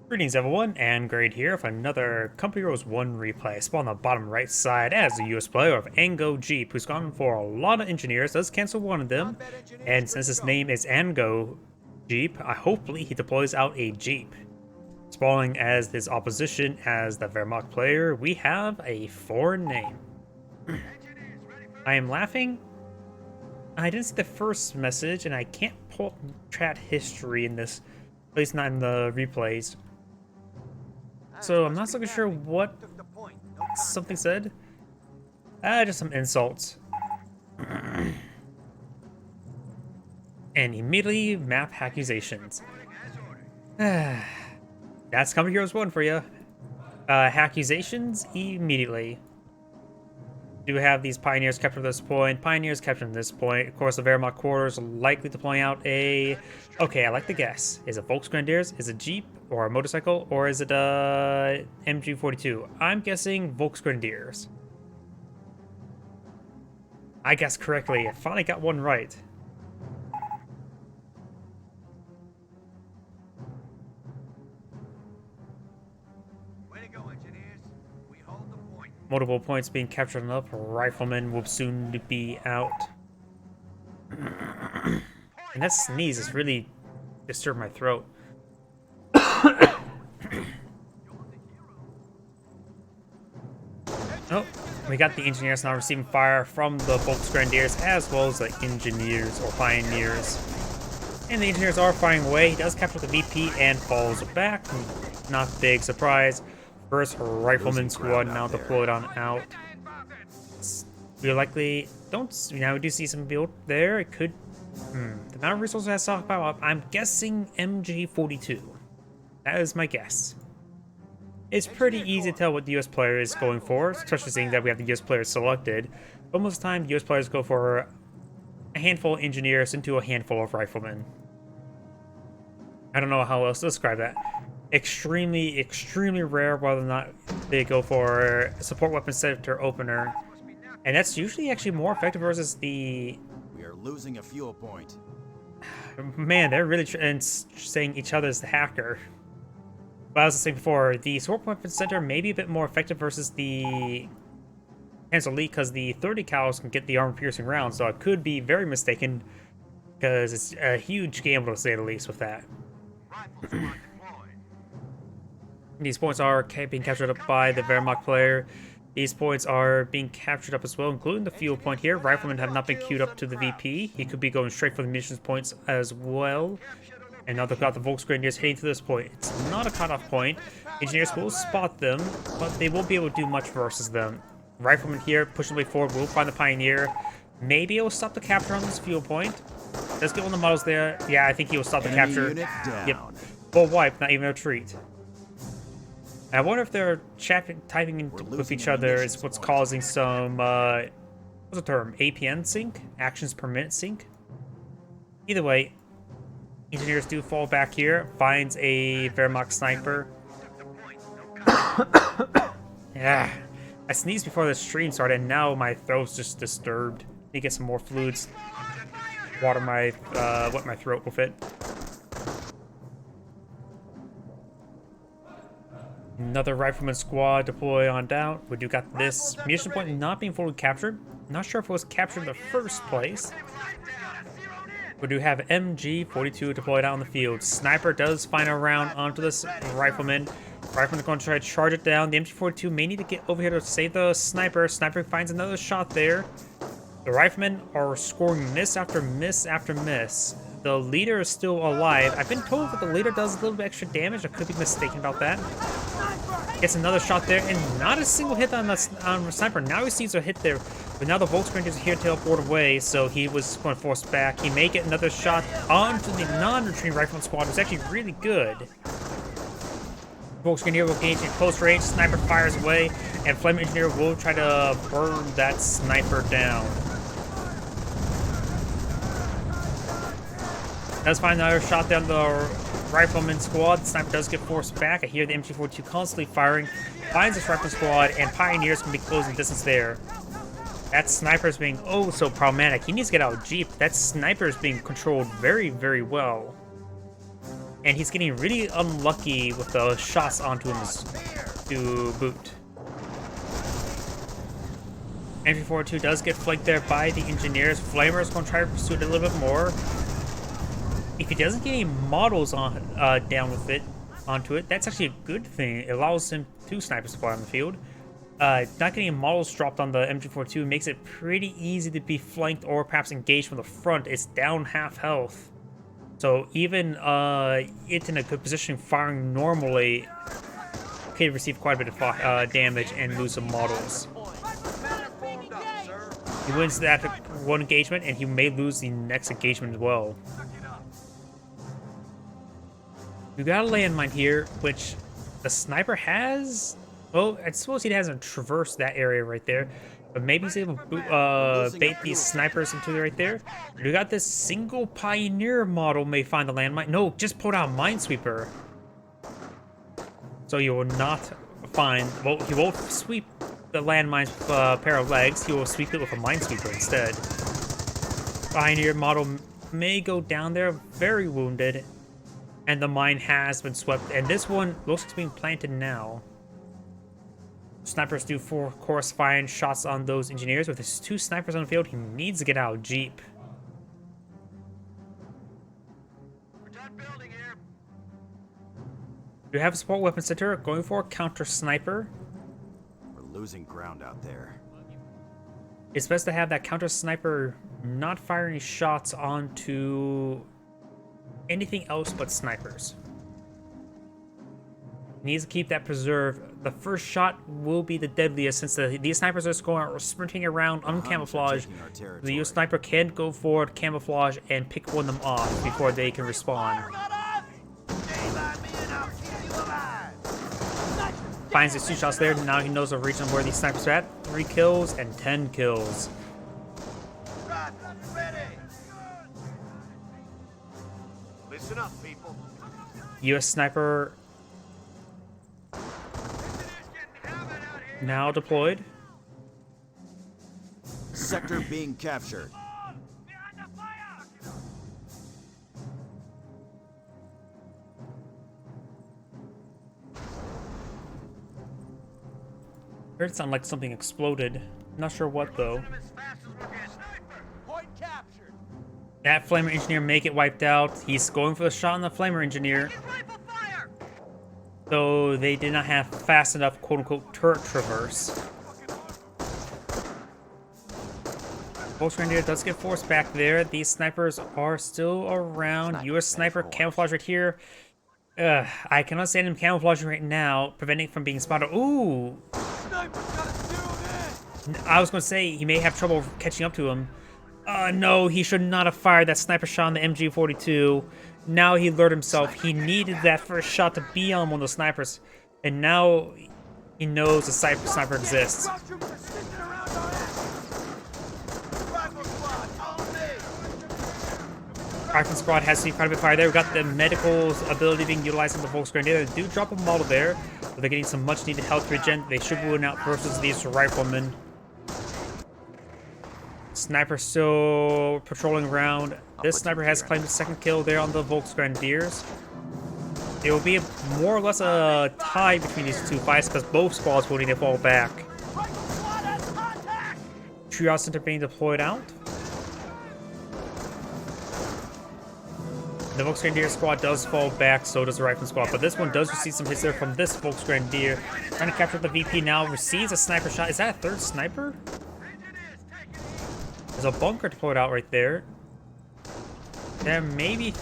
Greetings everyone, and Grade here for another Company Heroes 1 replay. I spawn on the bottom right side as the US player of AngoJeep, who's gone for a lot of engineers, does cancel one of them, and since his name is AngoJeep, hopefully he deploys out a Jeep. Spawning as his opposition as the Wehrmacht player, we have a foreign name. I am laughing. I didn't see the first message, and I can't pull up chat history in this, at least not in the replays. So I'm not so sure what something said. Just some insults. And immediately map accusations. That's Company Heroes 1 for you. Accusations immediately. Do have these pioneers captured at this point. Pioneers captured at this point. Of course, the Wehrmacht quarters likely deploying out a... Okay, I like the guess. Is it Volksgrenadiers? Is it Jeep? Or a motorcycle? Or is it MG42? I'm guessing Volksgrenadiers. I guessed correctly. I finally got one right. Multiple points being captured up. Rifleman will soon be out. And that sneeze has really disturbed my throat. Oh, we got the engineers now receiving fire from the Volksgrenadiers as well as the engineers or pioneers. And the engineers are firing away. He does capture the VP and falls back. Not big surprise. First rifleman squad now deployed on out. We likely don't. Now we do see some build there. It could. The amount of resources I talked about. I'm guessing MG42. That is my guess. It's pretty easy to tell what the US player is going for, especially seeing that we have the US players selected. But most of the time, the US players go for a handful of engineers into a handful of riflemen. I don't know how else to describe that. Extremely, extremely rare whether or not they go for a support weapon sector opener. And that's usually actually more effective versus the... We are losing a fuel point. Man, they're really saying each other is the hacker. But I was saying before, the support weapon center may be a bit more effective versus the Panzer Elite because the 30 cals can get the armor-piercing rounds, so I could be very mistaken because it's a huge gamble to say the least with that. These points are being captured up by the Wehrmacht player. These points are being captured up as well, including the fuel point here. Riflemen have not been queued up to the VP. He could be going straight for the munitions points as well. And now they've got the Volksgrenadiers heading to this point. It's not a cutoff point. Engineers will spot them, but they won't be able to do much versus them. Riflemen here pushing the way forward will find the Pioneer. Maybe it will stop the capture on this fuel point. Let's get one of the models there. Yeah, I think he will stop the capture. Yep. Full wipe, not even a retreat. I wonder if they're typing with each other is what's causing some, what's the term? APN sync? Actions per minute sync? Either way, engineers do fall back here. Finds a Wehrmacht sniper. Yeah. I sneezed before the stream started, and now my throat's just disturbed. Need to get some more fluids. Water my, wet my throat with it. Another rifleman squad deploy on down. We do got this munition point not being fully captured. Not sure if it was captured in the first place. We do have MG42 deployed out on the field. Sniper does find a round onto this rifleman. Rifleman is going to try to charge it down. The MG42 may need to get over here to save the sniper. Sniper finds another shot there. The riflemen are scoring miss after miss after miss. The leader is still alive. I've been told that the leader does a little bit extra damage. I could be mistaken about that. Gets another shot there, and not a single hit on the sniper. Now he sees a hit there, but now the Volksgrenadiers are here to teleport away, so he was going to force back. He may get another shot onto the non-retreating rifleman squad. It's actually really good. Volksgrenadier will engage in close range. Sniper fires away, and Flame Engineer will try to burn that sniper down. Does find another shot down the rifleman squad. The sniper does get forced back. I hear the MG42 constantly firing. Finds this rifleman squad, and Pioneers can be closing distance there. That sniper is being oh so problematic. He needs to get out of Jeep. That sniper is being controlled very, very well. And he's getting really unlucky with the shots onto him to boot. MG42 does get flanked there by the engineers. Flamer's going to try to pursue it a little bit more. If he doesn't get any models on down with it, onto it, that's actually a good thing. It allows him to sniper supply on the field. Not getting models dropped on the MG42 makes it pretty easy to be flanked or perhaps engaged from the front. It's down half health. So even it in a good position firing normally could receive quite a bit of damage and lose some models. He wins that one engagement and he may lose the next engagement as well. We got a landmine here, which the sniper has. Well, I suppose he hasn't traversed that area right there, but maybe he's able to bait these snipers into right there. We got this single pioneer model may find the landmine. No, just pulled out a minesweeper. So you will not find. Well, he won't sweep the landmines with a pair of legs. He will sweep it with a minesweeper instead. Pioneer model may go down there very wounded. And the mine has been swept, and this one looks like it's being planted now. Snipers do 4 course firing shots on those engineers. With his 2 snipers on the field, he needs to get out of Jeep. We're done building here. You have a support weapon center going for a counter sniper. We're losing ground out there. It's best to have that counter sniper not fire any shots onto anything else but snipers. Needs to keep that preserved. The first shot will be the deadliest since these snipers are just going out sprinting around uncamouflaged. The US sniper can go forward, camouflage, and pick one of them off before they can respawn. Finds his 2 shots there. Now he knows the region where these snipers are at. 3 kills and 10 kills. Listen up, people. US sniper now deployed. Sector being captured. Heard it sound like something exploded. Not sure what though. Point captured. That flamer engineer may get wiped out. He's going for the shot on the flamer engineer. Though they did not have fast enough quote-unquote turret traverse. Volks Grenadier does get forced back there. These snipers are still around. US sniper camouflage right here. I cannot stand him camouflaging right now, preventing from being spotted. Ooh! I was going to say he may have trouble catching up to him. No, he should not have fired that sniper shot on the MG42. Now he lured himself. He needed that first shot to be on one of those snipers. And now he knows the sniper exists. Rifle squad has seen quite a bit of fire there. We've got the medical's ability being utilized in the Volks Grenadier. They do drop a model there, but they're getting some much needed health regen. They should win out versus these riflemen. Sniper still patrolling around. This sniper has claimed a 2nd kill there on the Volks Grenadiers. It will be more or less a tie between these 2 fights because both squads will need to fall back. Triage center being deployed out. The Volks Grenadier squad does fall back, so does the Rifle squad, but this one does receive some hits there from this Volks Grenadier. Trying to capture the VP now, receives a sniper shot. Is that a 3rd sniper? There's a bunker deployed out right there. There may be...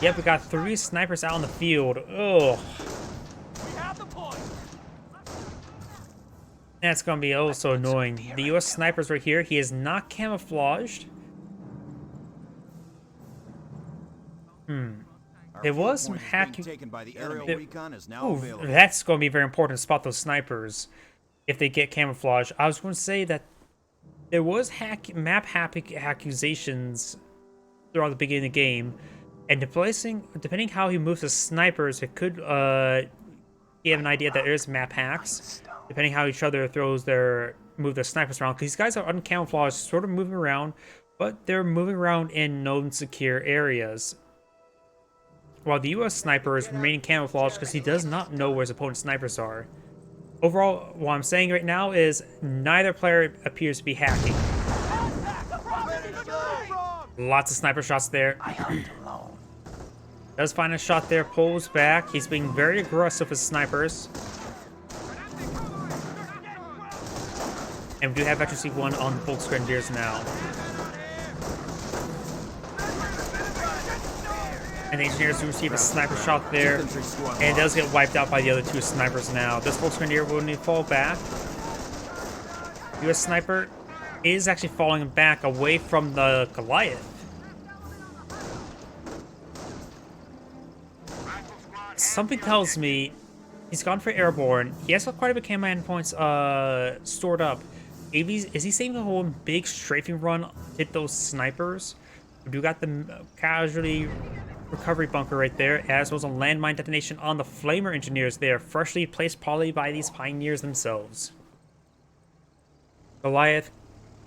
Yep, we got 3 snipers out in the field. Ugh. That's gonna be oh so annoying. The US sniper's right here. He is not camouflaged. There was some hacking. That's going to be very important to spot those snipers if they get camouflage. I was going to say that there was map accusations throughout the beginning of the game, and depending how he moves the snipers, it could give an idea that there's map hacks. Depending how each other move their snipers around, because these guys are uncamouflaged, sort of moving around, but they're moving around in known secure areas. while the US sniper is remaining camouflaged because he does not know where his opponent's snipers are. Overall, what I'm saying right now is neither player appears to be hacking. Lots of sniper shots there. I hunt alone. Does find a shot there, pulls back. He's being very aggressive with snipers. And we do have Veteran C1 on the Volks Grenadiers now. And the engineers do receive a sniper shot there. And it does get wiped out by the other two snipers now. This Volks Grenadier will need to fall back. US sniper is actually falling back away from the Goliath. Something tells me he's gone for airborne. He has got quite a bit of command points stored up. Is he saving the whole big strafing run, hit those snipers? We do got the casualty recovery bunker right there, as well as a landmine detonation on the flamer engineers there, freshly placed probably by these pioneers themselves. Goliath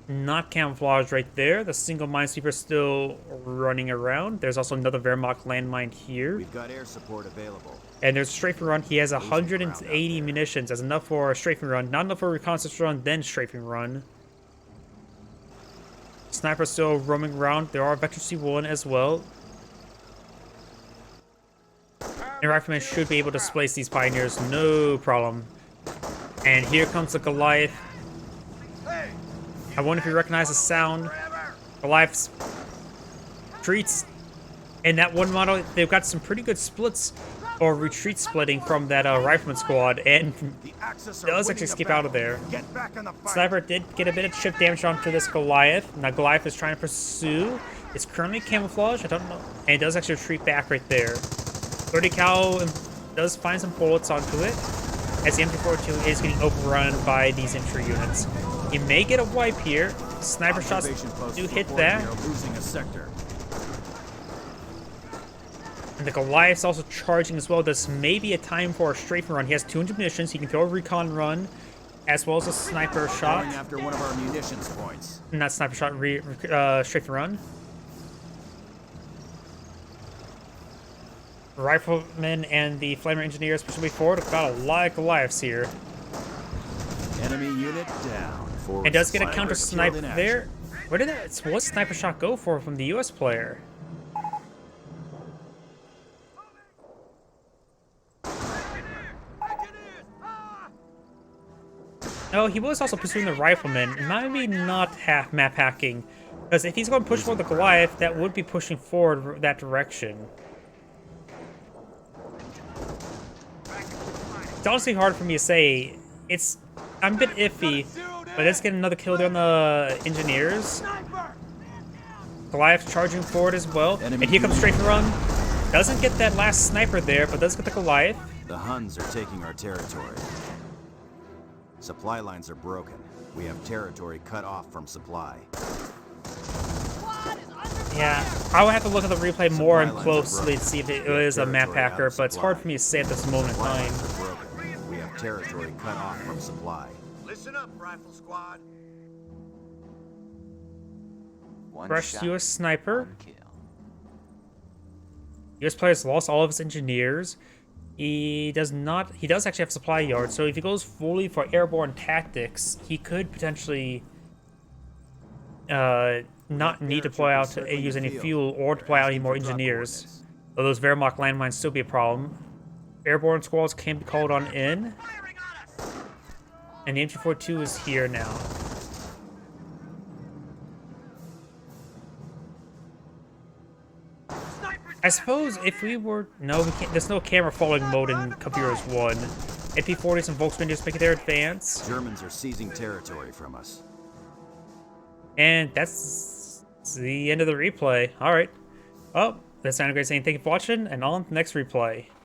not camouflaged right there. The single minesweeper still running around. There's also another Wehrmacht landmine here. We've got air support available. And there's a strafing run. He has 180 munitions. That's enough for a strafing run. Not enough for a reconnaissance run, then strafing run. Sniper still roaming around. There are Vector C1 as well. And Rifleman should be able to displace these pioneers, no problem. And here comes the Goliath. I wonder if you recognize the sound. Goliath's retreats. And that one model, they've got some pretty good splits or retreat splitting from that Rifleman squad, and does actually skip out of there. Sniper did get a bit of chip damage onto this Goliath. Now Goliath is trying to pursue. It's currently camouflaged. I don't know. And it does actually retreat back right there. 30 cal does find some bullets onto it, as the MT-42 is getting overrun by these infantry units. He may get a wipe here. Sniper shots do hit that. Losing a sector. And the Goliath's also charging as well. This may be a time for a strafing run. He has 200 munitions. He can throw a recon run, as well as a sniper shot. Going after one of our munitions points. Not sniper shot, strafing run. Riflemen and the flamer engineers pushing way forward. Got a lot of Goliaths here. Enemy unit down. And does get a counter snipe there. Where did that what sniper shot go for from the US player? No, he was also pursuing the Rifleman. Maybe not half map hacking. Because if he's going to push for the Goliath, that would be pushing forward that direction. It's honestly hard for me to say. I'm a bit iffy, but let's get another kill there on the engineers. Goliath charging forward as well. And here comes strafing run. Doesn't get that last sniper there, but does get the Goliath. The Huns are taking our territory. Supply lines are broken. We have territory cut off from supply. Yeah, I would have to look at the replay more and closely to see if it is a map hacker, but it's hard for me to say at this moment in time. We have territory cut off from supply. Listen up, rifle squad. Fresh US sniper. One kill. US players lost all of his engineers. He does actually have supply yards, so if he goes fully for airborne tactics, he could potentially not need to deploy out to use any fuel or deploy out any more engineers. Though those Wehrmacht landmines still be a problem. Airborne squads can be called on in. And the MT-42 is here now. I suppose if we were... No, we can't. There's no camera following mode in Computers 1. MP-40s and Volkswagen just making their advance. Germans are seizing territory from us. And that's the end of the replay. Alright. Well, that's AngoJeep saying thank you for watching, and on to the next replay.